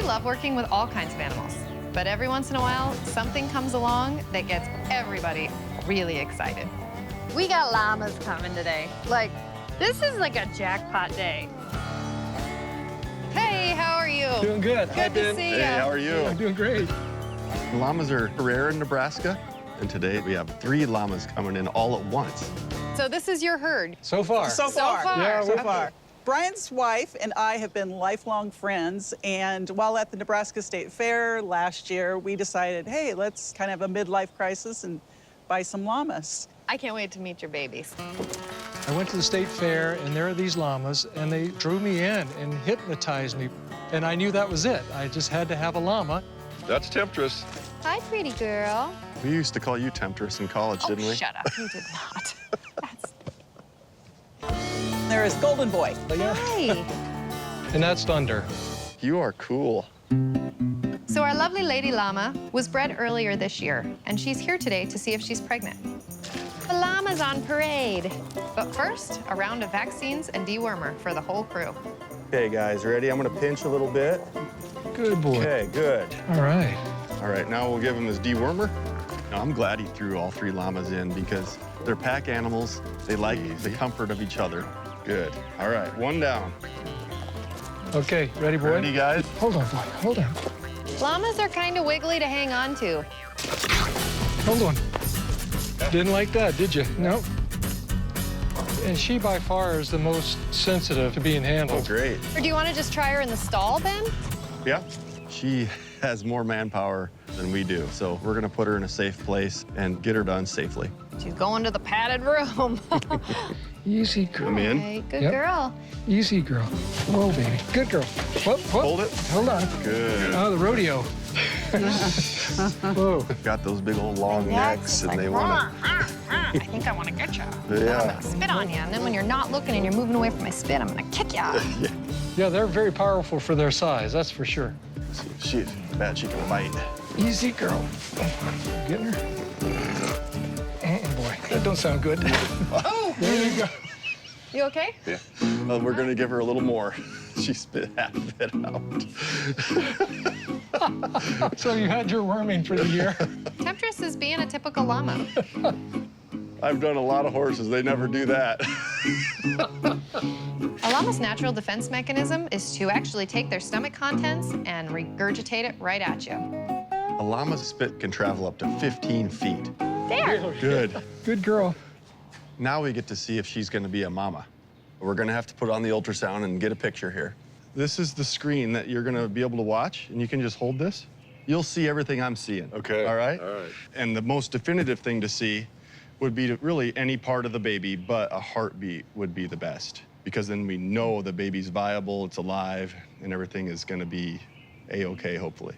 love working with all kinds of animals, but every once in a while, something comes along that gets everybody really excited. We got llamas coming today. Like, this is like a jackpot day. Hey, how are you? Doing good. Good to see you. Hey, how are you? I'm doing great. Llamas are rare in Nebraska, and today we have 3 llamas coming in all at once. So this is your herd. So far. So far. Yeah, So we're far. Brian's wife and I have been lifelong friends, and while at the Nebraska State Fair last year, we decided, hey, let's kind of have a midlife crisis and buy some llamas. I can't wait to meet your babies. I went to the state fair, and there are these llamas, and they drew me in and hypnotized me. And I knew that was it. I just had to have a llama. That's Temptress. Hi, pretty girl. We used to call you Temptress in college, didn't we? Shut up. You did not. That's... There is Golden Boy. Hi. And that's Thunder. You are cool. So our lovely lady llama was bred earlier this year, and she's here today to see if she's pregnant. The llama's on parade. But first, a round of vaccines and dewormer for the whole crew. Okay, guys, ready? I'm gonna pinch a little bit. Good boy. Okay, good. All right. All right, now we'll give him his dewormer. Now, I'm glad he threw all 3 llamas in because they're pack animals. They like the comfort of each other. Good. All right, 1 down. Okay, ready, boy? Ready, guys? Hold on, boy. Hold on. Llamas are kind of wiggly to hang on to. Hold on. Didn't like that, did you? No. And she, by far, is the most sensitive to being Oh, handled. great. Or do you want to just try her in the stall, Ben? Yeah. She has more manpower than we do, so we're gonna put her in a safe place and get her done safely. She's going to the padded room. Easy girl. Come in. Hey, good Yep. girl. Easy girl. Whoa, baby. Good girl. Whoop, whoop. Hold it. Hold on. Good. Oh, the rodeo. Whoa. Got those big old long necks, and they wanna. I think I want to get you. Yeah. I'm going to spit on you, and then when you're not looking and you're moving away from my spit, I'm going to kick you. Yeah, they're very powerful for their size, that's for sure. She bet she can bite. Easy girl. Getting her? Boy, that don't sound good. Oh! There you go. You okay? Yeah. Well, we're gonna give her a little more. She spit half of it out. So you had your worming for the year. Temptress is being a typical llama. I've done a lot of horses. They never do that. A llama's natural defense mechanism is to actually take their stomach contents and regurgitate it right at you. A llama's spit can travel up to 15 feet. There. Good. Good girl. Now we get to see if she's gonna be a mama. We're gonna have to put on the ultrasound and get a picture here. This is the screen that you're gonna be able to watch, and you can just hold this. You'll see everything I'm seeing. Okay. All right? All right. And the most definitive thing to see would be to really any part of the baby, but a heartbeat would be the best. Because then we know the baby's viable, it's alive, and everything is gonna be A-okay, hopefully.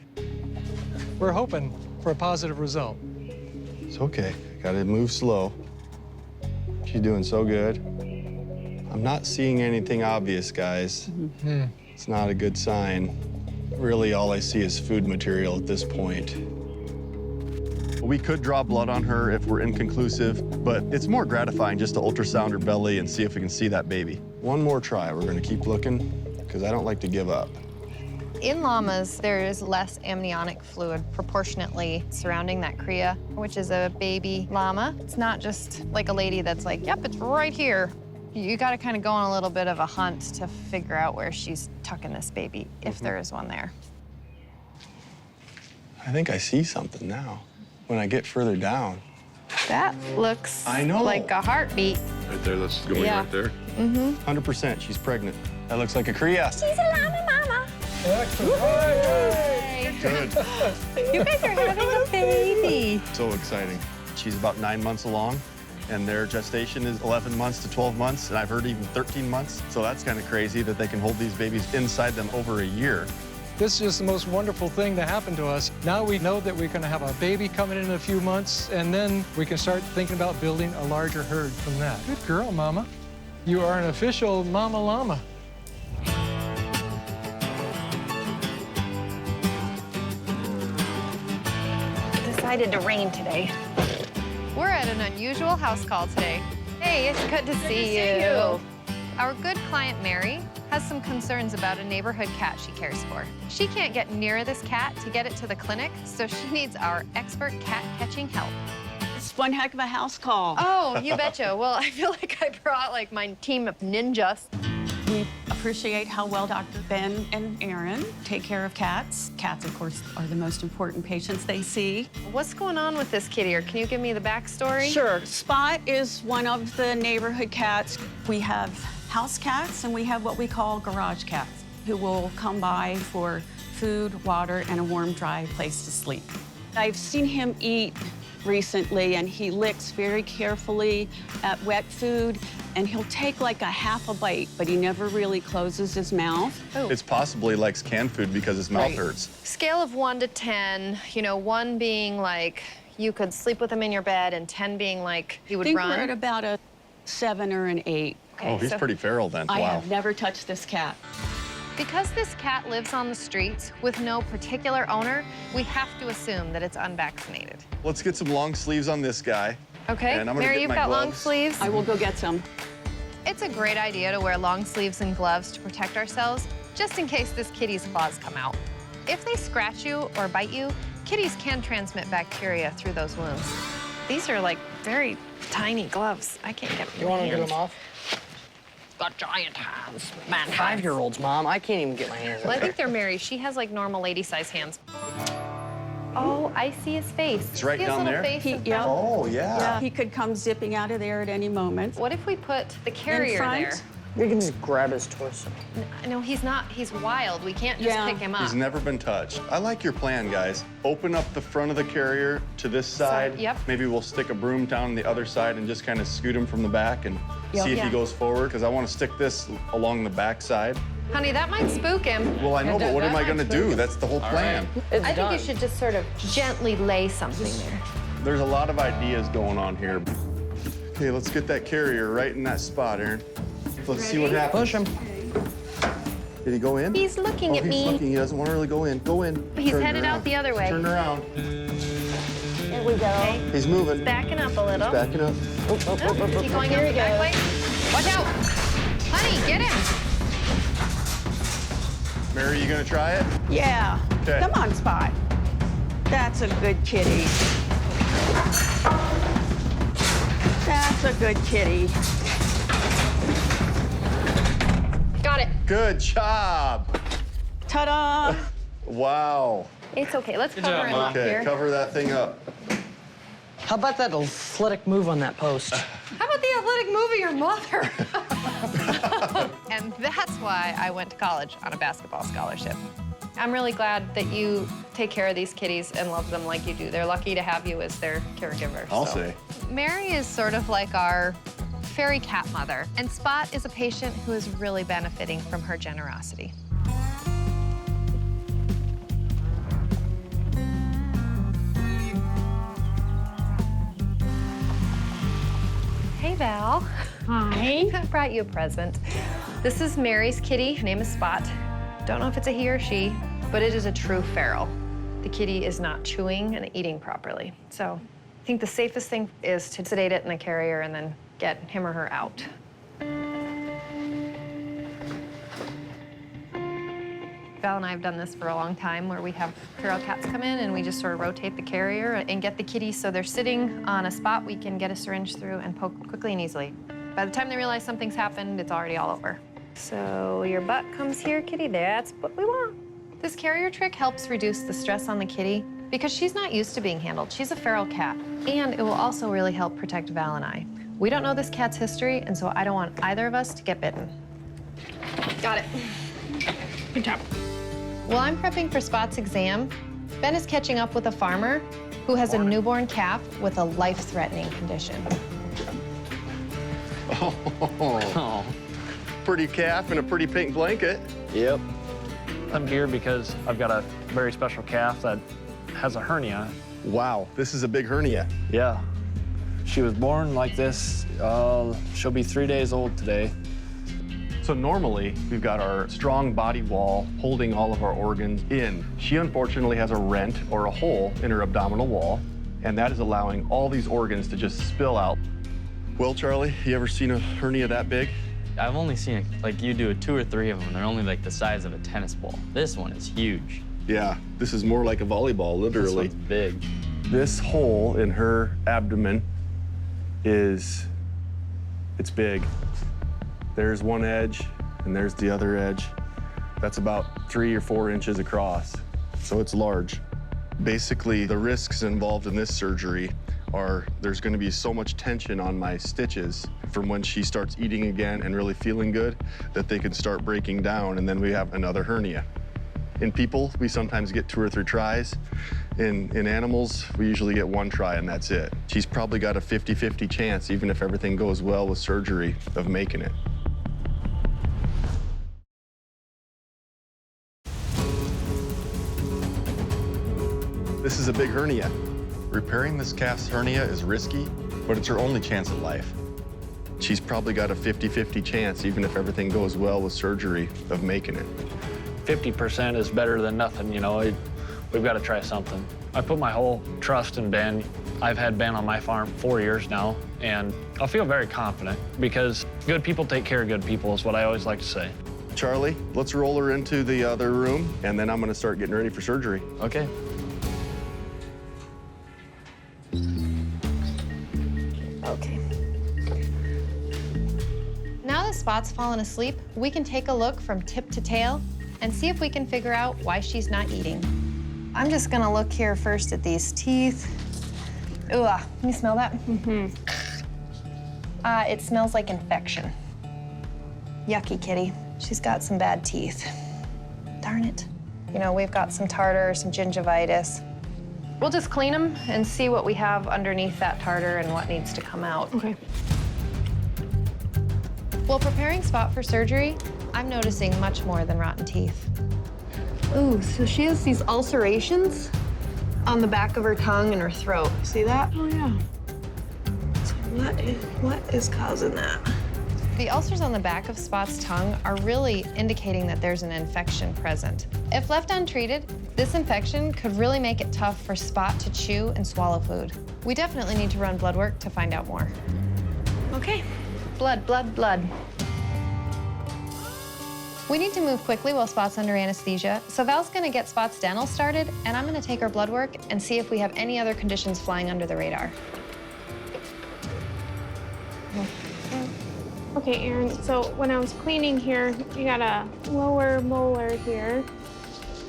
We're hoping for a positive result. It's okay. Gotta move slow. She's doing so good. I'm not seeing anything obvious, guys. It's not a good sign. Really, all I see is food material at this point. We could draw blood on her if we're inconclusive, but it's more gratifying just to ultrasound her belly and see if we can see that baby. One more try. We're gonna keep looking, because I don't like to give up. In llamas, there is less amniotic fluid proportionately surrounding that cria, which is a baby llama. It's not just like a lady that's like, yep, it's right here. You got to kind of go on a little bit of a hunt to figure out where she's tucking this baby, if there is one there. I think I see something now when I get further down. That looks I know. like a heartbeat. Right there, that's going Yeah. right there. 100%, she's pregnant. That looks like a cria. She's a llama mama. Excellent. Hey. Good. You guys are having a baby. So exciting. She's about 9 months along, and their gestation is 11 months to 12 months, and I've heard even 13 months. So that's kind of crazy that they can hold these babies inside them over a year. This is just the most wonderful thing to happen to us. Now we know that we're going to have a baby coming in a few months, and then we can start thinking about building a larger herd from that. Good girl, Mama. You are an official Mama Llama. Decided to rain today. We're at an unusual house call today. Hey, it's good to see you. Our good client, Mary, has some concerns about a neighborhood cat she cares for. She can't get near this cat to get it to the clinic, so she needs our expert cat catching help. It's one heck of a house call. Oh, you betcha. Well, I feel like I brought like my team of ninjas. We appreciate how well Dr. Ben and Erin take care of cats. Cats, of course, are the most important patients they see. What's going on with this kitty, or can you give me the backstory? Sure. Spot is one of the neighborhood cats. We have house cats and we have what we call garage cats, who will come by for food, water, and a warm, dry place to sleep. I've seen him eat recently, and he licks very carefully at wet food, and he'll take like a half a bite, but he never really closes his mouth. It's possibly likes canned food because his mouth Right. hurts. Scale of 1 to 10, you know, 1 being like you could sleep with him in your bed, and 10 being like he I would think run. we're at about a 7 or an 8. Okay, Oh, he's so pretty feral then. I Wow. have never touched this cat. because this cat lives on the streets with no particular owner, we have to assume that it's unvaccinated. Let's get some long sleeves on this guy. Okay, And I'm gonna Mary, get you've my got long gloves. sleeves. I will go get some. It's a great idea to wear long sleeves and gloves to protect ourselves, just in case this kitty's claws come out. If they scratch you or bite you, kitties can transmit bacteria through those wounds. These are like very tiny gloves. I can't get them. You want to get them off? Got giant hands, man. 5-year-olds, Mom. I can't even get my hands Well, on I think they're Mary. She has like normal lady-size hands. Oh, I see his face. It's right See his down little there? face in Yeah. front? Oh, Yeah, he could come zipping out of there at any moment. What if we put the carrier In front? there? You can just grab his torso. No, he's not. He's wild. We can't just Yeah. pick him up. He's never been touched. I like your plan, guys. Open up the front of the carrier to this side. yep. Maybe we'll stick a broom down the other side and just kind of scoot him from the back and see if Yeah. he goes forward, because I want to stick this along the back side. Honey, that might spook him. Well, I know, but what am I that going to might do? spook him. That's the whole plan. It's I think done. you should just sort of gently lay something there. There's a lot of ideas going on here. Okay, let's get that carrier right in that spot, Erin. Let's see what happens. Push him. Did he go in? He's looking at he's me. looking. He doesn't want to really go in. Go in. He's Turn headed around. out the other way. Turn around. Here we go. He's moving. Backing up a little. Backing up. Oh, is he going out the back way? Watch out! Honey, get him! Mary, you gonna try it? Yeah. Okay. Come on, Spot. That's a good kitty. That's a good kitty. Got it. Good job. Ta-da! Wow. It's okay. Let's cover job, him Mom. up Okay, here. cover that thing up. How about that athletic move on that post? How about the athletic move of your mother? And that's why I went to college on a basketball scholarship. I'm really glad that you take care of these kitties and love them like you do. They're lucky to have you as their caregiver. I'll so. say. Mary is sort of like our fairy cat mother, and Spot is a patient who is really benefiting from her generosity. Hey, Val. Hi. I brought you a present. This is Mary's kitty. Her name is Spot. Don't know if it's a he or she, but it is a true feral. The kitty is not chewing and eating properly. So I think the safest thing is to sedate it in the carrier and then get him or her out. Val and I have done this for a long time, where we have feral cats come in and we just sort of rotate the carrier and get the kitties so they're sitting on a spot we can get a syringe through and poke quickly and easily. By the time they realize something's happened, it's already all over. So your butt comes here, kitty. That's what we want. This carrier trick helps reduce the stress on the kitty because she's not used to being handled. She's a feral cat. And it will also really help protect Val and I. We don't know this cat's history, and so I don't want either of us to get bitten. Got it. Good job. While I'm prepping for Spot's exam, Ben is catching up with a farmer who has a newborn calf with a life-threatening condition. Oh. Pretty calf in a pretty pink blanket. Yep. I'm here because I've got a very special calf that has a hernia. Wow, this is a big hernia. Yeah. She was born like this. She'll be 3 days old today. So normally, we've got our strong body wall holding all of our organs in. She unfortunately has a rent or a hole in her abdominal wall, and that is allowing all these organs to just spill out. Well, Charlie, you ever seen a hernia that big? I've only seen, like, you do 2 or 3 of them, and they're only like the size of a tennis ball. This one is huge. Yeah, this is more like a volleyball, literally. This one's big. This hole in her abdomen it's big. There's one edge, and there's the other edge. That's about 3 or 4 inches across, so it's large. Basically, the risks involved in this surgery are there's going to be so much tension on my stitches from when she starts eating again and really feeling good that they can start breaking down, and then we have another hernia. In people, we sometimes get 2 or 3 tries. In animals, we usually get 1 try and that's it. She's probably got a 50-50 chance, even if everything goes well with surgery, of making it. This is a big hernia. Repairing this calf's hernia is risky, but it's her only chance at life. She's probably got a 50-50 chance, even if everything goes well with surgery, of making it. 50% is better than nothing, you know. We've got to try something. I put my whole trust in Ben. I've had Ben on my farm 4 years now, and I feel very confident because good people take care of good people is what I always like to say. Charlie, let's roll her into the other room, and then I'm going to start getting ready for surgery. Okay. Okay. Now that Spot's fallen asleep, we can take a look from tip to tail and see if we can figure out why she's not eating. I'm just gonna look here first at these teeth. Ooh, can you smell that? Mm-hmm. It smells like infection. Yucky kitty. She's got some bad teeth. Darn it. You know, we've got some tartar, some gingivitis. We'll just clean them and see what we have underneath that tartar and what needs to come out. Okay. While preparing Spot for surgery, I'm noticing much more than rotten teeth. Ooh, so she has these ulcerations on the back of her tongue and her throat. See that? Oh, yeah. So what is causing that? The ulcers on the back of Spot's tongue are really indicating that there's an infection present. If left untreated, this infection could really make it tough for Spot to chew and swallow food. We definitely need to run blood work to find out more. Okay, blood. We need to move quickly while Spot's under anesthesia, so Val's gonna get Spot's dental started, and I'm gonna take her blood work and see if we have any other conditions flying under the radar. Okay, Erin, so when I was cleaning here, you got a lower molar here.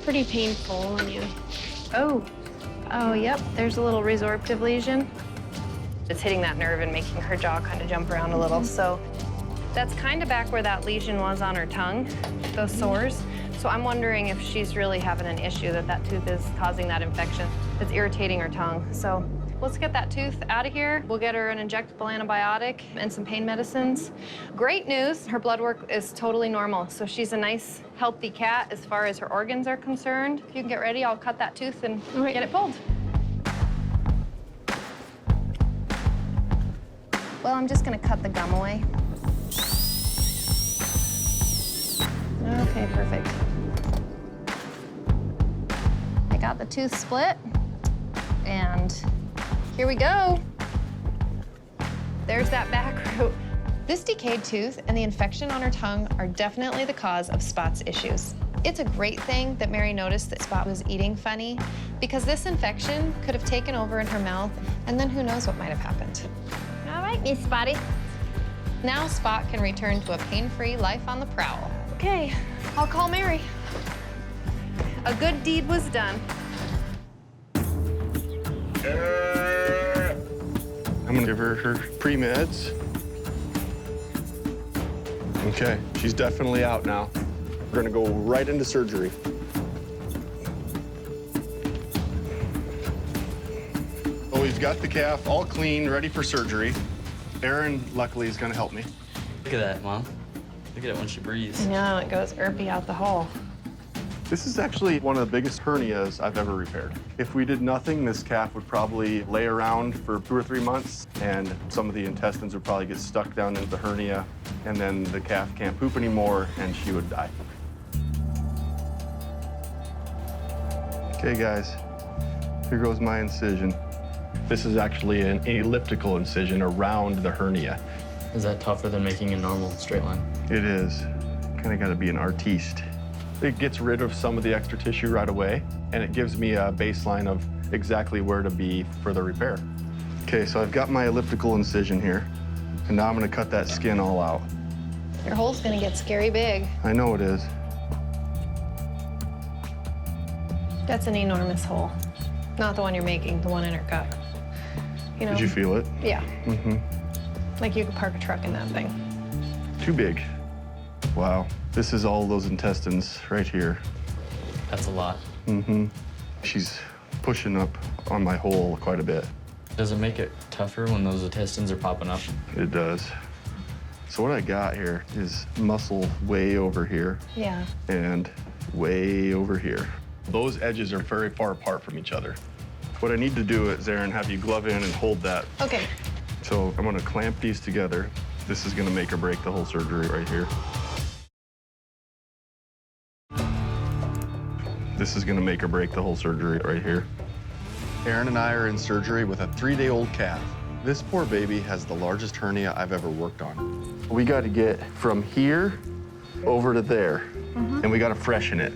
Pretty painful when you... Oh, yep, there's a little resorptive lesion. It's hitting that nerve and making her jaw kind of jump around a little, so that's kind of back where that lesion was on her tongue, those sores. So I'm wondering if she's really having an issue that tooth is causing that infection that's irritating her tongue. So let's get that tooth out of here. We'll get her an injectable antibiotic and some pain medicines. Great news, her blood work is totally normal. So she's a nice, healthy cat as far as her organs are concerned. If you can get ready, I'll cut that tooth and get it pulled. Well, I'm just gonna cut the gum away. Okay, perfect. I got the tooth split, and here we go. There's that back root. This decayed tooth and the infection on her tongue are definitely the cause of Spot's issues. It's a great thing that Mary noticed that Spot was eating funny, because this infection could have taken over in her mouth, and then who knows what might have happened. All right, Miss Spotty. Now Spot can return to a pain-free life on the prowl. Okay, I'll call Mary. A good deed was done. I'm gonna give her her pre-meds. Okay, she's definitely out now. We're gonna go right into surgery. Oh, we've got the calf all clean, ready for surgery. Erin, luckily, is gonna help me. Look at that, Mom. Look at it when she breathes. I know, it goes erpy out the hole. This is actually one of the biggest hernias I've ever repaired. If we did nothing, this calf would probably lay around for 2 or 3 months, and some of the intestines would probably get stuck down into the hernia, and then the calf can't poop anymore, and she would die. Okay, guys, here goes my incision. This is actually an elliptical incision around the hernia. Is that tougher than making a normal straight line? It is. Kind of got to be an artiste. It gets rid of some of the extra tissue right away, and it gives me a baseline of exactly where to be for the repair. Okay, so I've got my elliptical incision here, and now I'm gonna cut that skin all out. Your hole's gonna get scary big. I know it is. That's an enormous hole. Not the one you're making, the one in her gut. You know? Did you feel it? Yeah. Mm-hmm. Like you could park a truck in that thing. Too big. Wow. This is all those intestines right here. That's a lot. Mm-hmm. She's pushing up on my hole quite a bit. Does it make it tougher when those intestines are popping up? It does. So what I got here is muscle way over here. Yeah. And way over here. Those edges are very far apart from each other. What I need to do is, Erin, have you glove in and hold that. Okay. So I'm gonna clamp these together. This is gonna make or break the whole surgery right here. This is gonna make or break the whole surgery right here. Erin and I are in surgery with a 3-day-old calf. This poor baby has the largest hernia I've ever worked on. We gotta get from here over to there, and we gotta freshen it.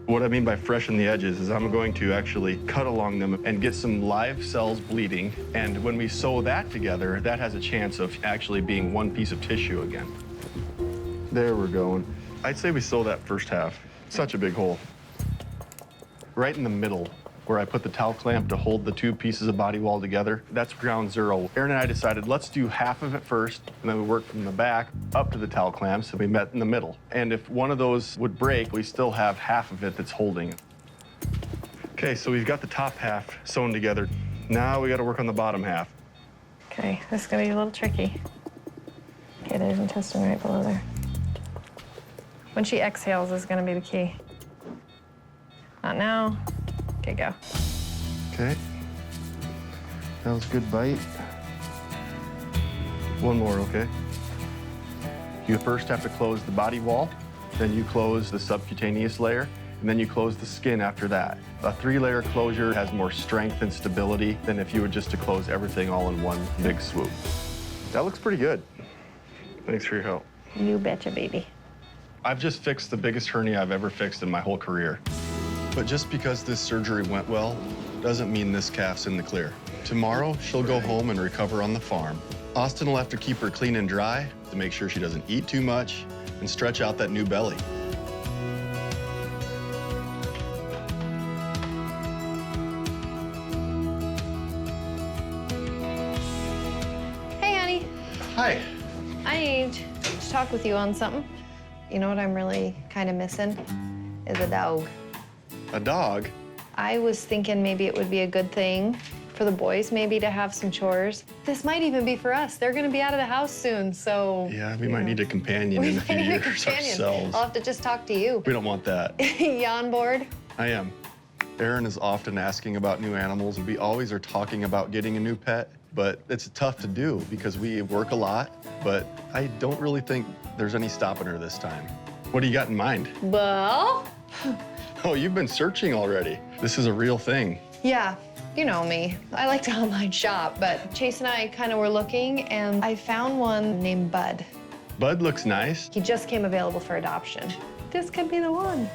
What I mean by freshen the edges is I'm going to actually cut along them and get some live cells bleeding. And when we sew that together, that has a chance of actually being one piece of tissue again. There we're going. I'd say we sew that first half. Such a big hole. Right in the middle, where I put the towel clamp to hold the 2 pieces of body wall together, that's ground zero. Erin and I decided, let's do half of it first, and then we worked from the back up to the towel clamps, and we met in the middle. And if one of those would break, we still have half of it that's holding. Okay, so we've got the top half sewn together. Now we gotta work on the bottom half. Okay, this is gonna be a little tricky. Okay, there's intestine right below there. When she exhales is gonna be the key. Not now. Okay, go. Okay. That was a good bite. One more, okay? You first have to close the body wall, then you close the subcutaneous layer, and then you close the skin after that. A 3-layer closure has more strength and stability than if you were just to close everything all in one big swoop. That looks pretty good. Thanks for your help. You betcha, baby. I've just fixed the biggest hernia I've ever fixed in my whole career. But just because this surgery went well, doesn't mean this calf's in the clear. Tomorrow, she'll go home and recover on the farm. Austin will have to keep her clean and dry to make sure she doesn't eat too much and stretch out that new belly. Hey, honey. Hi. I need to talk with you on something. You know what I'm really kind of missing? Is a dog. A dog? I was thinking maybe it would be a good thing for the boys maybe to have some chores. This might even be for us. They're gonna be out of the house soon, so. Yeah, we might need a companion in a few years ourselves. I'll have to just talk to you. We don't want that. You on board? I am. Erin is often asking about new animals. We always are talking about getting a new pet, but it's tough to do because we work a lot, but I don't really think there's any stopping her this time. What do you got in mind? Well? Oh, you've been searching already. This is a real thing. Yeah, you know me. I like to online shop, but Chase and I kind of were looking, and I found one named Bud. Bud looks nice. He just came available for adoption. This could be the one.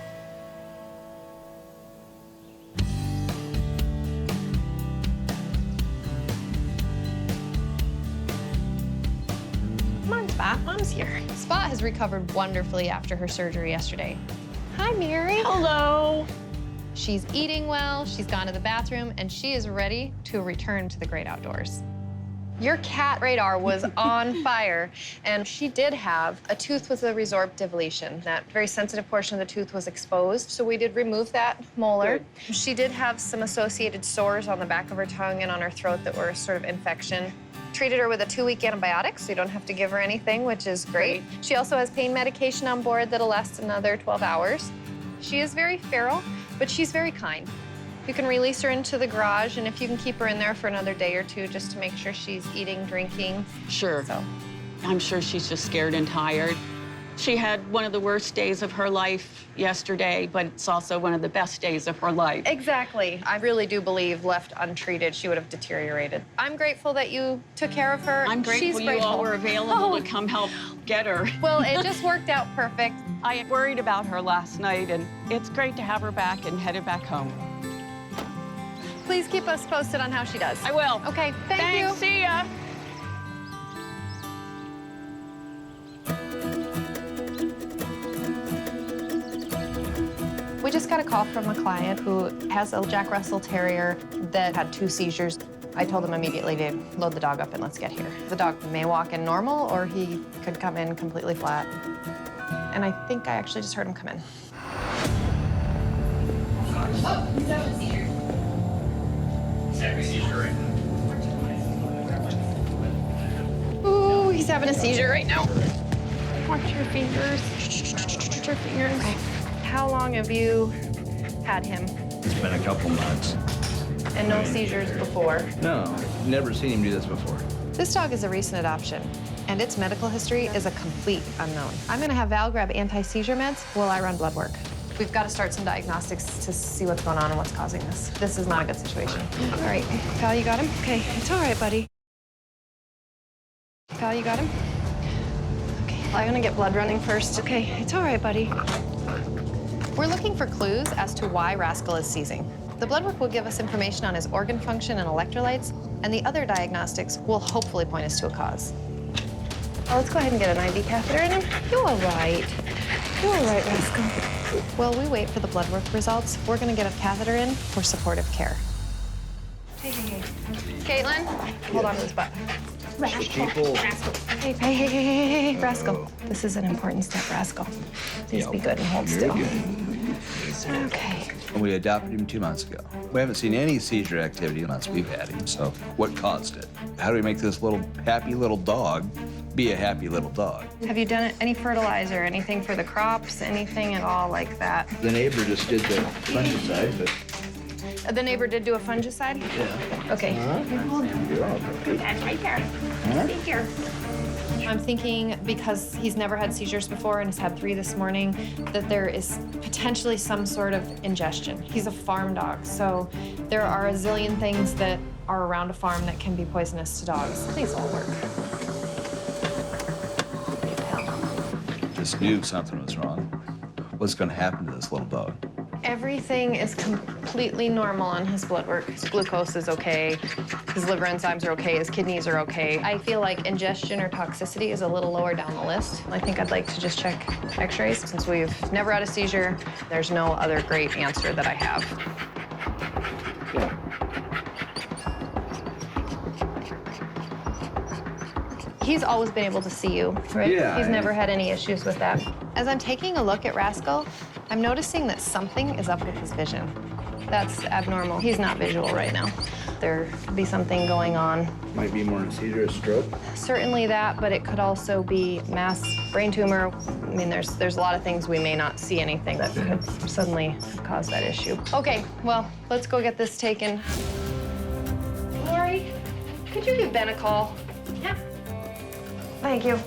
Come on, Spot. Mom's here. Spot has recovered wonderfully after her surgery yesterday. Hi, Mary. Hello. She's eating well, she's gone to the bathroom, and she is ready to return to the great outdoors. Your cat radar was on fire, and she did have a tooth with a resorptive lesion. That very sensitive portion of the tooth was exposed, so we did remove that molar. Good. She did have some associated sores on the back of her tongue and on her throat that were sort of infection. Treated her with a 2-week antibiotic, so you don't have to give her anything, which is great. She also has pain medication on board that'll last another 12 hours. She is very feral, but she's very kind. You can release her into the garage, and if you can keep her in there for another day or two just to make sure she's eating, drinking. Sure. So. I'm sure she's just scared and tired. She had one of the worst days of her life yesterday, but it's also one of the best days of her life. Exactly. I really do believe left untreated, she would have deteriorated. I'm grateful that you took care of her. I'm grateful you all were available to come help get her. Well, it just worked out perfect. I worried about her last night, and it's great to have her back and headed back home. Please keep us posted on how she does. I will. Okay, thank you. See ya. We just got a call from a client who has a Jack Russell Terrier that had 2 seizures. I told them immediately to load the dog up and let's get here. The dog may walk in normal or he could come in completely flat. And I think I actually just heard him come in. Oh, he's having a seizure. He's having a seizure right now. Ooh, he's having a seizure right now. Watch your fingers. Watch your fingers. Okay. How long have you had him? It's been a couple months. And no seizures before? No, never seen him do this before. This dog is a recent adoption, and its medical history is a complete unknown. I'm gonna have Val grab anti-seizure meds while I run blood work. We've got to start some diagnostics to see what's going on and what's causing this. This is not a good situation. All right, Val, you got him? Okay, it's all right, buddy. Val, you got him? Okay, I'm gonna get blood running first. Okay, it's all right, buddy. We're looking for clues as to why Rascal is seizing. The blood work will give us information on his organ function and electrolytes, and the other diagnostics will hopefully point us to a cause. Well, let's go ahead and get an IV catheter in him. You're all right. You're all right, Rascal. While we wait for the blood work results, we're gonna get a catheter in for supportive care. Hey, hey, hey. Caitlin, hold on to this butt. People. Rascal. Hey, Rascal. This is an important step, Rascal. Please be good and hold still. Okay. We adopted him 2 months ago. We haven't seen any seizure activity once we've had him, so what caused it? How do we make this little happy little dog be a happy little dog? Have you done any fertilizer, anything for the crops, anything at all like that? The neighbor just did the fungicide, but... The neighbor did do a fungicide? Yeah. Okay. That's right there. Sit here. I'm thinking because he's never had seizures before and has had 3 this morning, that there is potentially some sort of ingestion. He's a farm dog, so there are a zillion things that are around a farm that can be poisonous to dogs. Please all work. Just knew something was wrong. What's going to happen to this little dog? Everything is completely normal on his blood work. His glucose is okay, his liver enzymes are okay, his kidneys are okay. I feel like ingestion or toxicity is a little lower down the list. I think I'd like to just check x-rays. Since we've never had a seizure, there's no other great answer that I have. He's always been able to see you, right? Yeah. He's never had any issues with that. As I'm taking a look at Rascal, I'm noticing that something is up with his vision. That's abnormal. He's not visual right now. There could be something going on. Might be more than a seizure, a stroke. Certainly that, but it could also be mass brain tumor. I mean, there's a lot of things we may not see anything that could suddenly cause that issue. Okay, well, let's go get this taken. Lori, could you give Ben a call? Yeah. Thank you.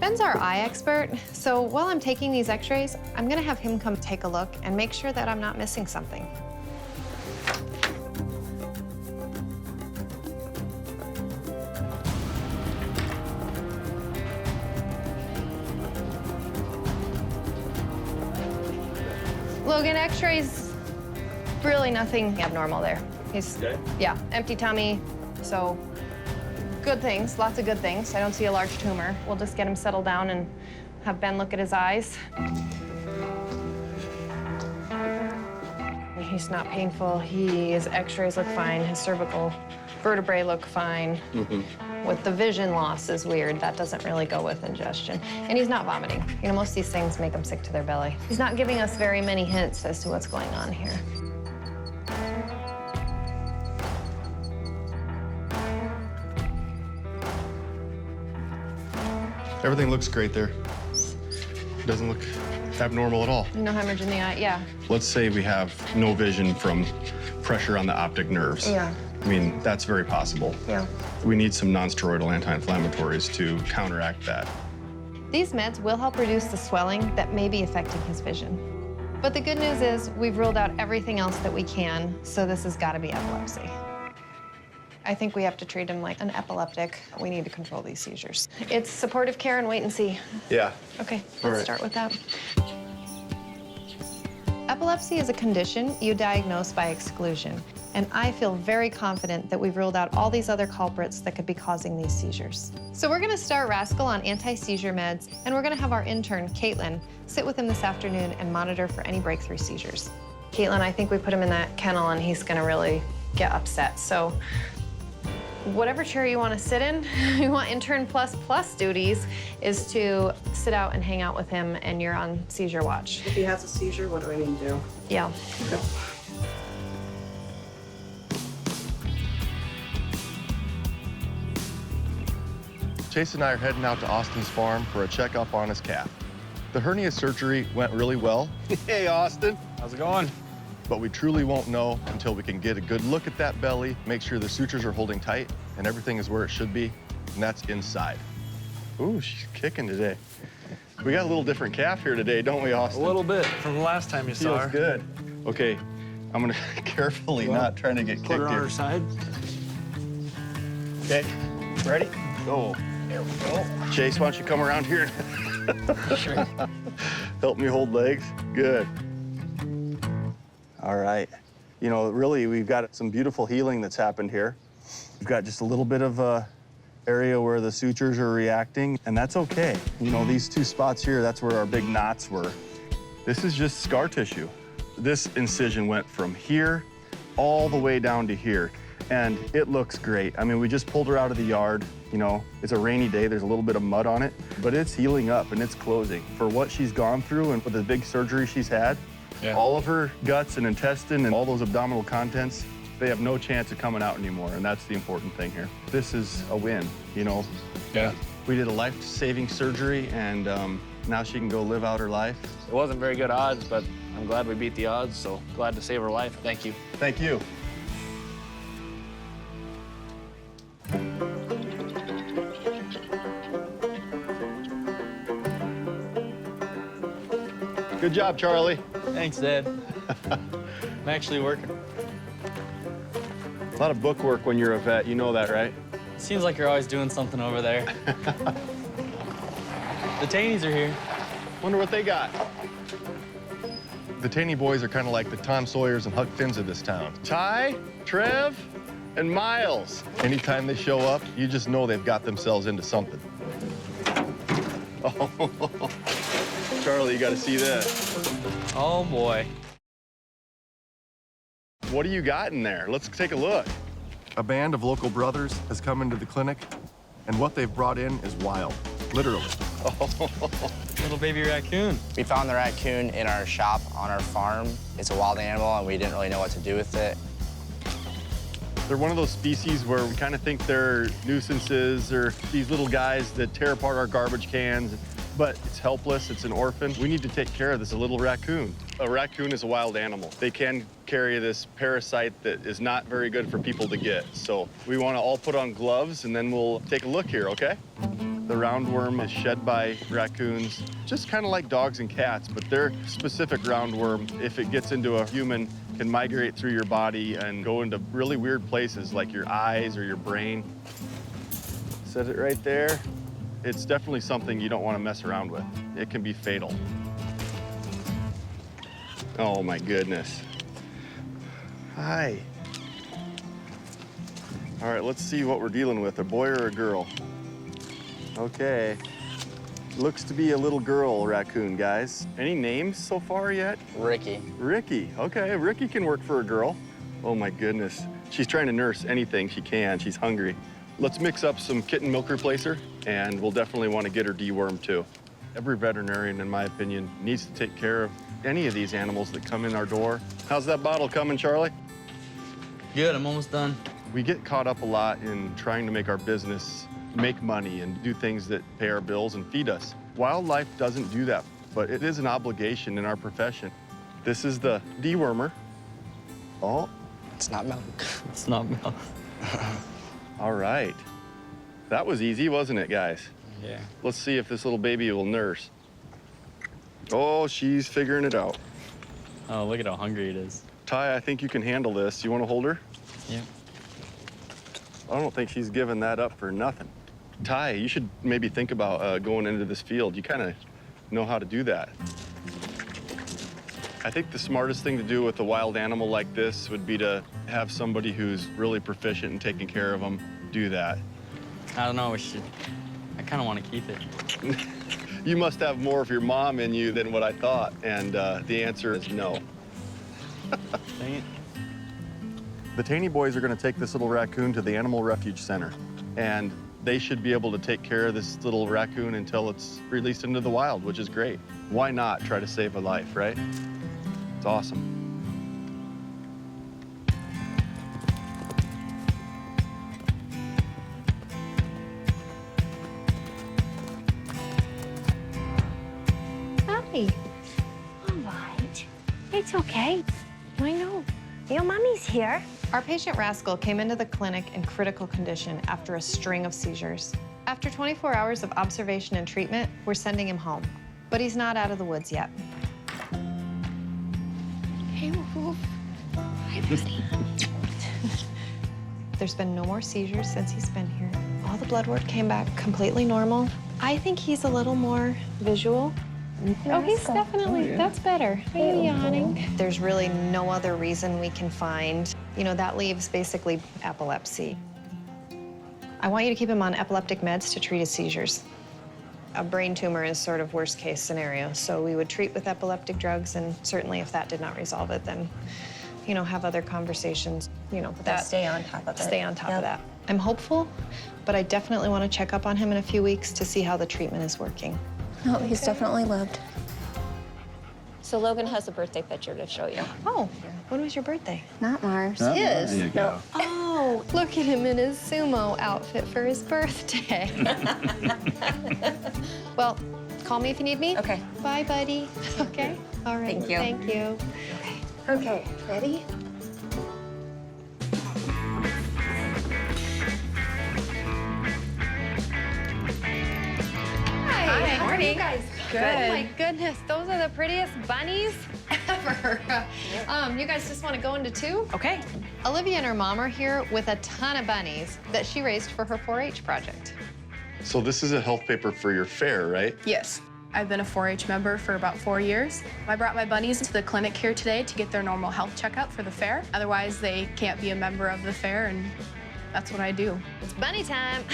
Ben's our eye expert, so while I'm taking these x-rays, I'm gonna have him come take a look and make sure that I'm not missing something. Logan, x-rays, really nothing abnormal there. He's, yeah, empty tummy, so good things, lots of good things. I don't see a large tumor. We'll just get him settled down and have Ben look at his eyes. He's not painful. His x-rays look fine. His cervical vertebrae look fine. With the vision loss is weird. That doesn't really go with ingestion. And he's not vomiting. You know, most of these things make him sick to their belly. He's not giving us very many hints as to what's going on here. Everything looks great there. Doesn't look abnormal at all. No hemorrhage in the eye, yeah. Let's say we have no vision from pressure on the optic nerves. Yeah. I mean, that's very possible. Yeah. We need some non-steroidal anti-inflammatories to counteract that. These meds will help reduce the swelling that may be affecting his vision. But the good news is we've ruled out everything else that we can, so this has got to be epilepsy. I think we have to treat him like an epileptic. We need to control these seizures. It's supportive care and wait and see. Yeah. Okay, All let's right. start with that. Epilepsy is a condition you diagnose by exclusion, and I feel very confident that we've ruled out all these other culprits that could be causing these seizures. So we're gonna start Rascal on anti-seizure meds, and we're gonna have our intern, Caitlin, sit with him this afternoon and monitor for any breakthrough seizures. Caitlin, I think we put him in that kennel and he's gonna really get upset. So whatever chair you want to sit in, you want intern plus duties is to sit out and hang out with him, and you're on seizure watch. If he has a seizure, what do I need to do? Yeah. Okay. Chase and I are heading out to Austin's farm for a checkup on his calf. The hernia surgery went really well. Hey, Austin. How's it going? But we truly won't know until we can get a good look at that belly, make sure the sutures are holding tight and everything is where it should be, and that's inside. Ooh, she's kicking today. We got a little different calf here today, don't we, Austin? A little bit from the last time you saw her. Feels good. Okay, I'm gonna carefully not trying to get kicked Put her on here. her side. Okay, ready? Go. There we go. Chase, why don't you come around here? Sure. Help me hold legs. Good. All right. You know, really, we've got some beautiful healing that's happened here. We've got just a little bit of area where the sutures are reacting, and that's okay. You know, these two spots here, that's where our big knots were. This is just scar tissue. This incision went from here all the way down to here, and it looks great. I mean, we just pulled her out of the yard. You know, it's a rainy day, there's a little bit of mud on it, but it's healing up and it's closing. For what she's gone through and for the big surgery she's had, all of her guts and intestine and all those abdominal contents, they have no chance of coming out anymore, and that's the important thing here. This is a win, you know? Yeah. We did a life-saving surgery, and now she can go live out her life. It wasn't very good odds, but I'm glad we beat the odds, so glad to save her life. Thank you. Thank you. Good job, Charlie. Thanks, Dad. I'm actually working. A lot of book work when you're a vet, you know that, right? Seems like you're always doing something over there. The Taneys are here. Wonder what they got. The Taney boys are kind of like the Tom Sawyers and Huck Finns of this town. Ty, Trev, and Miles. Anytime they show up, you just know they've got themselves into something. Oh, Charlie, you got to see this. Oh, boy. What do you got in there? Let's take a look. A band of local brothers has come into the clinic, and what they've brought in is wild, literally. Little baby raccoon. We found the raccoon in our shop on our farm. It's a wild animal, and we didn't really know what to do with it. They're one of those species where we kind of think they're nuisances or these little guys that tear apart our garbage cans, but it's helpless, it's an orphan. We need to take care of this little raccoon. A raccoon is a wild animal. They can carry this parasite that is not very good for people to get. So we want to all put on gloves, and then we'll take a look here, okay? The roundworm is shed by raccoons, just kind of like dogs and cats, but their specific roundworm, if it gets into a human, can migrate through your body and go into really weird places like your eyes or your brain. Set it right there. It's definitely something you don't want to mess around with. It can be fatal. Oh my goodness. Hi. All right, let's see what we're dealing with, a boy or a girl. Okay. Looks to be a little girl raccoon, guys. Any names so far yet? Ricky. Ricky, okay, Ricky can work for a girl. Oh my goodness. She's trying to nurse anything she can. She's hungry. Let's mix up some kitten milk replacer, and we'll definitely want to get her dewormed too. Every veterinarian, in my opinion, needs to take care of any of these animals that come in our door. How's that bottle coming, Charlie? Good, I'm almost done. We get caught up a lot in trying to make our business make money and do things that pay our bills and feed us. Wildlife doesn't do that, but it is an obligation in our profession. This is the dewormer. Oh. It's not milk. It's not milk. All right. That was easy, wasn't it, guys? Yeah. Let's see if this little baby will nurse. Oh, she's figuring it out. Oh, look at how hungry it is. Ty, I think you can handle this. You want to hold her? Yeah. I don't think she's giving that up for nothing. Ty, you should maybe think about going into this field. You kind of know how to do that. I think the smartest thing to do with a wild animal like this would be to have somebody who's really proficient in taking care of them do that. I don't know, I kind of want to keep it. You must have more of your mom in you than what I thought, and the answer is no. Dang it. The Taney boys are going to take this little raccoon to the Animal Refuge Center, and they should be able to take care of this little raccoon until it's released into the wild, which is great. Why not try to save a life, right? It's awesome. Hi. All right. It's okay. I know. Your mommy's here. Our patient Rascal came into the clinic in critical condition after a string of seizures. After 24 hours of observation and treatment, we're sending him home. But he's not out of the woods yet. Hey, Woof. Hi, buddy. There's been no more seizures since he's been here. All the blood work came back completely normal. I think he's a little more visual. Oh, he's definitely, that's better. Are you yawning? There's really no other reason we can find. You know, that leaves basically epilepsy. I want you to keep him on epileptic meds to treat his seizures. A brain tumor is sort of worst case scenario, so we would treat with epileptic drugs, and certainly if that did not resolve it, then, you know, have other conversations, you know, But stay on top of it. Stay on top of that. I'm hopeful, but I definitely want to check up on him in a few weeks to see how the treatment is working. No, he's definitely lived. So Logan has a birthday picture to show you. Oh, when was your birthday? Not Mars. Oh, His. there you go. Oh, look at him in his sumo outfit for his birthday. Well, call me if you need me. Okay. Bye, buddy. Okay? All right. Thank you. Thank you. Okay, ready? Hi, how are you guys? Good. Oh my goodness, those are the prettiest bunnies ever. You guys just want to go into two? Okay. Olivia and her mom are here with a ton of bunnies that she raised for her 4-H project. So this is a health paper for your fair, right? Yes. I've been a 4-H member for about 4 years. I brought my bunnies to the clinic here today to get their normal health checkup for the fair. Otherwise, they can't be a member of the fair, and that's what I do. It's bunny time.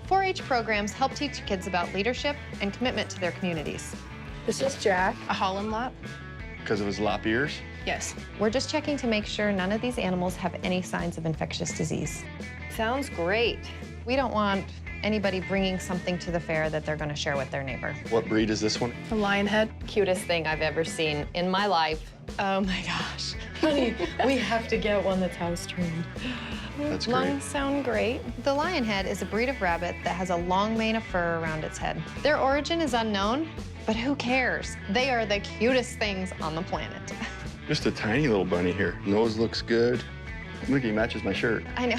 4-H programs help teach kids about leadership and commitment to their communities. This is Jack, a Holland Lop. Because of his lop ears? Yes. We're just checking to make sure none of these animals have any signs of infectious disease. Sounds great. We don't want anybody bringing something to the fair that they're going to share with their neighbor. What breed is this one? A lion head. Cutest thing I've ever seen in my life. Oh my gosh. Honey, we have to get one that's house trained. That's great. Lungs sound great. The lion head is a breed of rabbit that has a long mane of fur around its head. Their origin is unknown, but who cares? They are the cutest things on the planet. Just a tiny little bunny here. Nose looks good. Look, he matches my shirt. I know.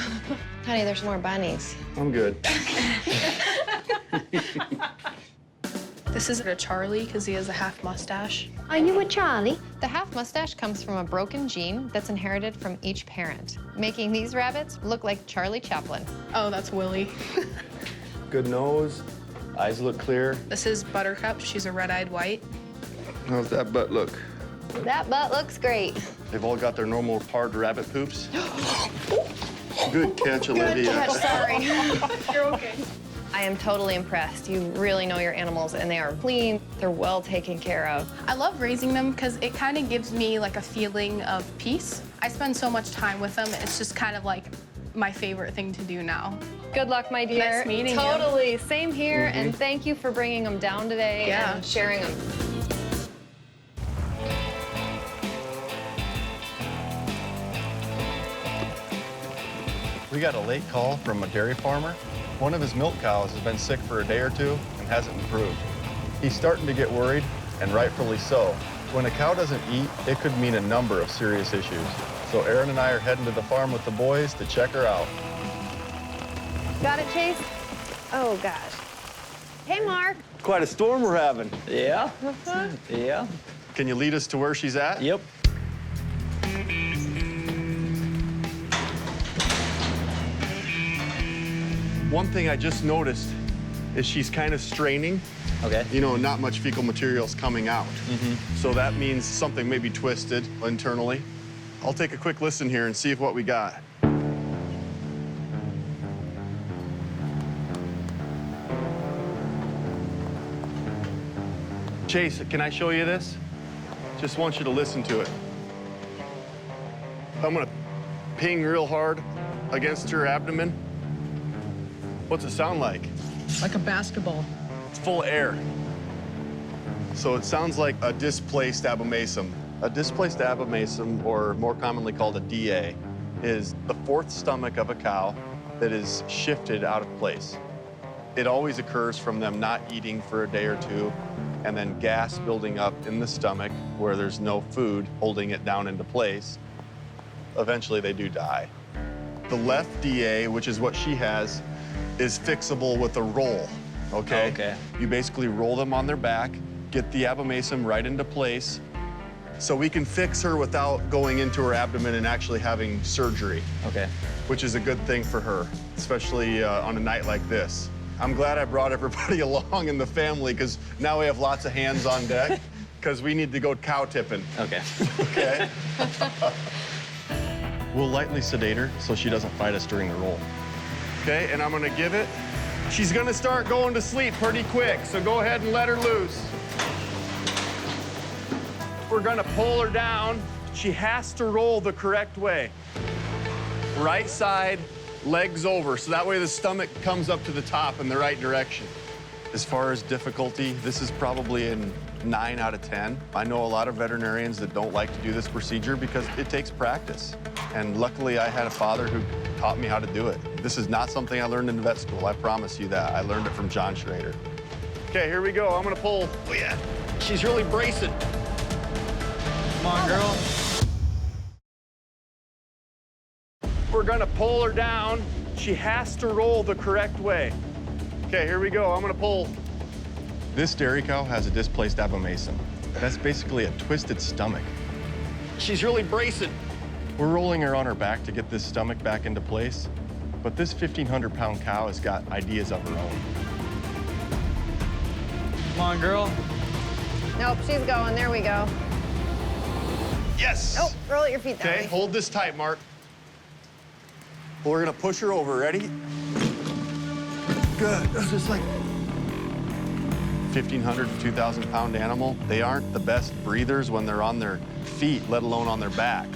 Honey, there's more bunnies. I'm good. This is a Charlie because he has a half mustache. Are you a Charlie? The half mustache comes from a broken gene that's inherited from each parent, making these rabbits look like Charlie Chaplin. Oh, that's Willie. Good nose. Eyes look clear. This is Buttercup. She's a red-eyed white. How's that butt look? That butt looks great. They've all got their normal hard rabbit poops. Good catch, Olivia. Good catch, sorry. You're okay. I am totally impressed. You really know your animals, and they are clean. They're well taken care of. I love raising them because it kind of gives me like a feeling of peace. I spend so much time with them. It's just kind of like my favorite thing to do now. Good luck, my dear. Nice meeting you. Totally. Same here, and thank you for bringing them down today Yeah. and sharing them. We got a late call from a dairy farmer. One of his milk cows has been sick for a day or two and hasn't improved. He's starting to get worried, and rightfully so. When a cow doesn't eat, it could mean a number of serious issues. So Erin and I are heading to the farm with the boys to check her out. Got it, Chase? Oh, gosh. Hey, Mark. Quite a storm we're having. Yeah. Yeah. Can you lead us to where she's at? Yep. One thing I just noticed is she's kind of straining. Okay. You know, not much fecal material's coming out. Mm-hmm. So that means something may be twisted internally. I'll take a quick listen here and see if what we got. Chase, can I show you this? Just want you to listen to it. I'm gonna ping real hard against her abdomen. What's it sound like? Like a basketball. It's full of air. So it sounds like a displaced abomasum. A displaced abomasum, or more commonly called a DA, is the fourth stomach of a cow that is shifted out of place. It always occurs from them not eating for a day or two, and then gas building up in the stomach where there's no food holding it down into place. Eventually they do die. The left DA, which is what she has, is fixable with a roll, okay? Okay. You basically roll them on their back, get the abomasum right into place, so we can fix her without going into her abdomen and actually having surgery. Okay. Which is a good thing for her, especially on a night like this. I'm glad I brought everybody along in the family, because now we have lots of hands on deck, because we need to go cow tipping. Okay. Okay? We'll lightly sedate her so she doesn't fight us during the roll. Okay, and I'm gonna give it. She's gonna start going to sleep pretty quick, so go ahead and let her loose. We're gonna pull her down. She has to roll the correct way. Right side, legs over, so that way the stomach comes up to the top in the right direction. As far as difficulty, this is probably a 9 out of 10. I know a lot of veterinarians that don't like to do this procedure because it takes practice. And luckily, I had a father who taught me how to do it. This is not something I learned in vet school, I promise you that. I learned it from John Schroeder. Okay, here we go. I'm gonna pull. Oh yeah, she's really bracing. Come on, girl. We're gonna pull her down. She has to roll the correct way. Okay, here we go. I'm gonna pull. This dairy cow has a displaced abomasum. That's basically a twisted stomach. She's really bracing. We're rolling her on her back to get this stomach back into place, but this 1,500-pound cow has got ideas of her own. Come on, girl. Nope, she's going. There we go. Yes! Nope, roll at your feet that Okay, way. hold this tight, Mark. We're gonna push her over. Ready? Good. Just like 1,500 to 2,000-pound animal. They aren't the best breathers when they're on their feet, let alone on their back.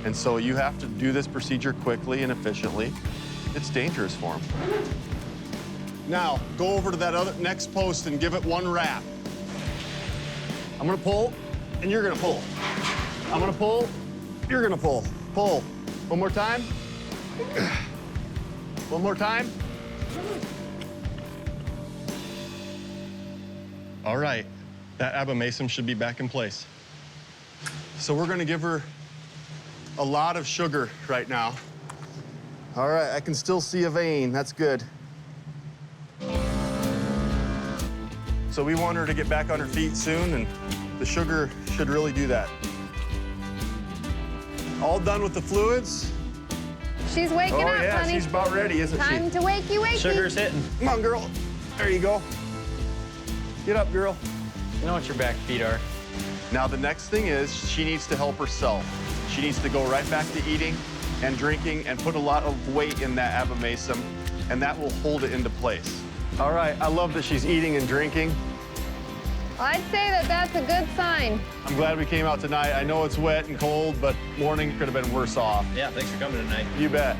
And so you have to do this procedure quickly and efficiently. It's dangerous for them. Now, go over to that other next post and give it one wrap. I'm gonna pull, and you're gonna pull. I'm gonna pull, you're gonna pull. Pull. One more time. One more time. All right, that abomasum should be back in place. So we're gonna give her a lot of sugar right now. All right, I can still see a vein. That's good. So we want her to get back on her feet soon, and the sugar should really do that. All done with the fluids? She's waking up, yeah, honey. she's about ready, isn't she? Time to wakey, wakey. Sugar's hitting. Come on, girl. There you go. Get up, girl. You know what your back feet are. Now, the next thing is she needs to help herself. She needs to go right back to eating and drinking and put a lot of weight in that abomasum, and that will hold it into place. All right, I love that she's eating and drinking. I'd say that that's a good sign. I'm glad we came out tonight. I know it's wet and cold, but morning could have been worse off. Yeah, thanks for coming tonight. You bet.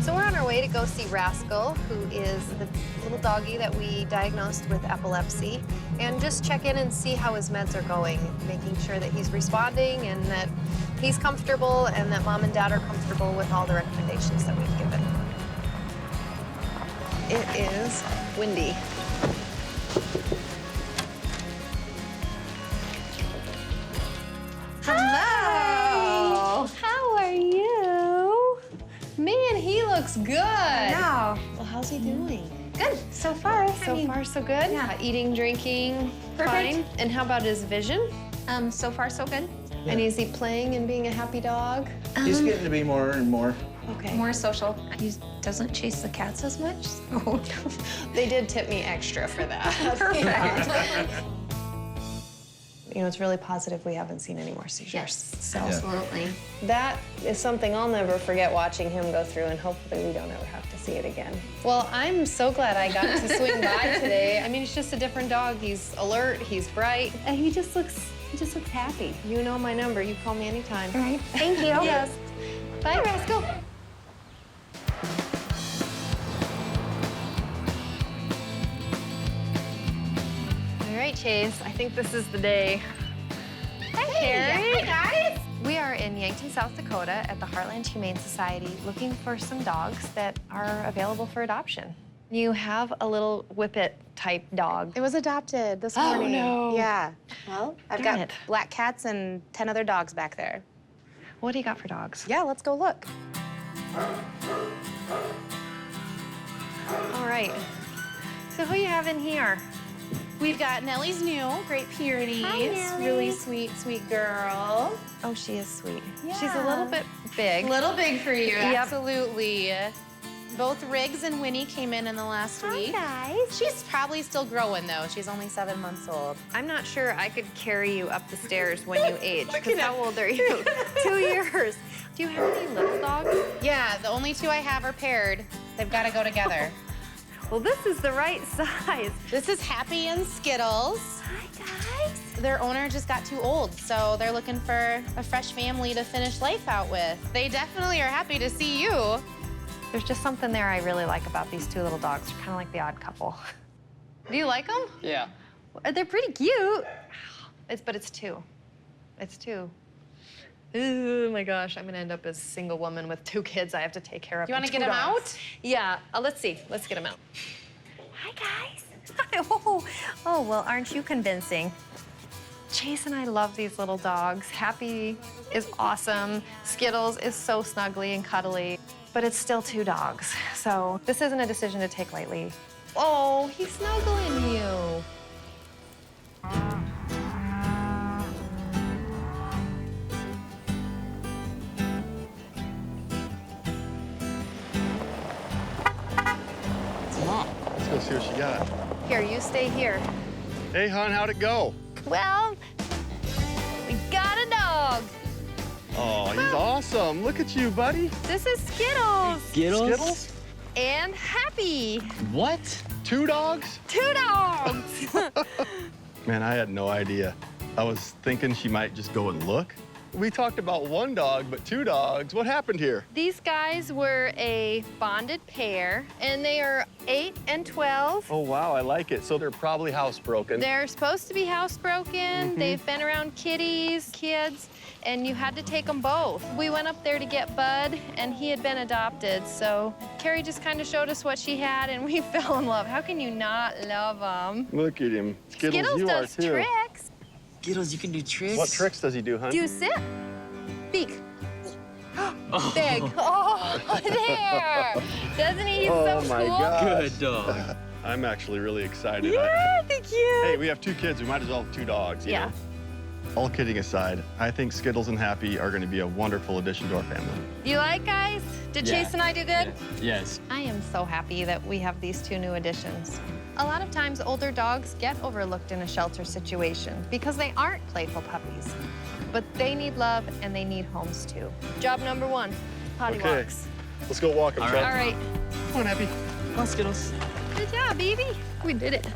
So we're on our way to go see Rascal, who is the little doggy that we diagnosed with epilepsy, and just check in and see how his meds are going, making sure that he's responding and that he's comfortable and that Mom and Dad are comfortable with all the recommendations that we've given. It is windy. looks good. Wow. Well, how's he doing? Good. So far. So far, so good? Yeah. Eating, drinking, Perfect. fine. And how about his vision? So far, so good. And is he playing and being a happy dog? He's getting to be more and more. Okay. More social. He doesn't chase the cats as much. So. They did tip me extra for that. Perfect. You know, it's really positive we haven't seen any more seizures. Yes, So absolutely. that is something I'll never forget watching him go through, and hopefully we don't ever have to see it again. Well, I'm so glad I got to swing by today. I mean, it's just a different dog. He's alert, he's bright, and he just looks happy. You know my number. You call me anytime. All right. Thank you. Yes. Bye, Rascal. All right, Chase, I think this is the day. Hi, Carrie. Hi, guys. We are in Yankton, South Dakota at the Heartland Humane Society looking for some dogs that are available for adoption. You have a little whippet type dog. It was adopted this morning. No. Yeah. Well, I've Darn got it. black cats and 10 other dogs back there. What do you got for dogs? Yeah, let's go look. All right. So who you have in here? We've got Nellie's new, Great Pyrenees. Hi, Nellie. Really sweet, sweet girl. Oh, she is sweet. Yeah. She's a little bit big. Little big for you, Yep. absolutely. Both Riggs and Winnie came in the last week. guys. She's probably still growing, though. She's only 7 months old. I'm not sure I could carry you up the stairs when you age. Because how old are you? 2 years. Do you have any little dogs? Yeah, the only 2 I have are paired. They've got to go together. Well, this is the right size. This is Happy and Skittles. Hi, guys. Their owner just got too old, so they're looking for a fresh family to finish life out with. They definitely are happy to see you. There's just something there I really like about these 2 little dogs. They're kind of like the odd couple. Do you like them? Yeah. They're pretty cute. But it's 2. It's 2. Oh my gosh, I'm gonna end up as a single woman with 2 kids I have to take care of. You want to and get 2 them dogs. out? Yeah, let's see. Let's get them out. Hi, guys. Oh, well, aren't you convincing? Chase and I love these little dogs. Happy is awesome. Skittles is so snuggly and cuddly, but it's still 2 dogs. So this isn't a decision to take lightly. Oh, he's snuggling you. Let's go see what she got. Here, you stay here. Hey, hon, how'd it go? Well, we got a dog. Oh, he's awesome. Look at you, buddy. This is Skittles. Skittles? And Happy. What? 2 dogs? 2 dogs. Man, I had no idea. I was thinking she might just go and look. We talked about 1 dog, but 2 dogs. What happened here? These guys were a bonded pair, and they are 8 and 12. Oh, wow, I like it. So they're probably housebroken. They're supposed to be housebroken. They've been around kitties, kids, and you had to take them both. We went up there to get Bud, and he had been adopted, so Carrie just kind of showed us what she had, and we fell in love. How can you not love them? Look at him. Skittles, you does are too. tricks. Skittles, you can do tricks? What tricks does he do, hon? Do you sit? Beak. Big. Oh, there. Doesn't he? He's Oh so my cool. gosh. Good dog. I'm actually really excited. Yeah, thank you. Hey, we have 2 kids. We might as well have 2 dogs. You Yeah. know? All kidding aside, I think Skittles and Happy are going to be a wonderful addition to our family. You like, guys? Did Yeah. Chase and I do good? Yes. I am so happy that we have these 2 new additions. A lot of times, older dogs get overlooked in a shelter situation because they aren't playful puppies. But they need love and they need homes too. Job number 1, potty Okay. walks. Let's go walk them, All Trent. All right. Come on, Happy. Come on, Skittles. Good job, baby. We did it.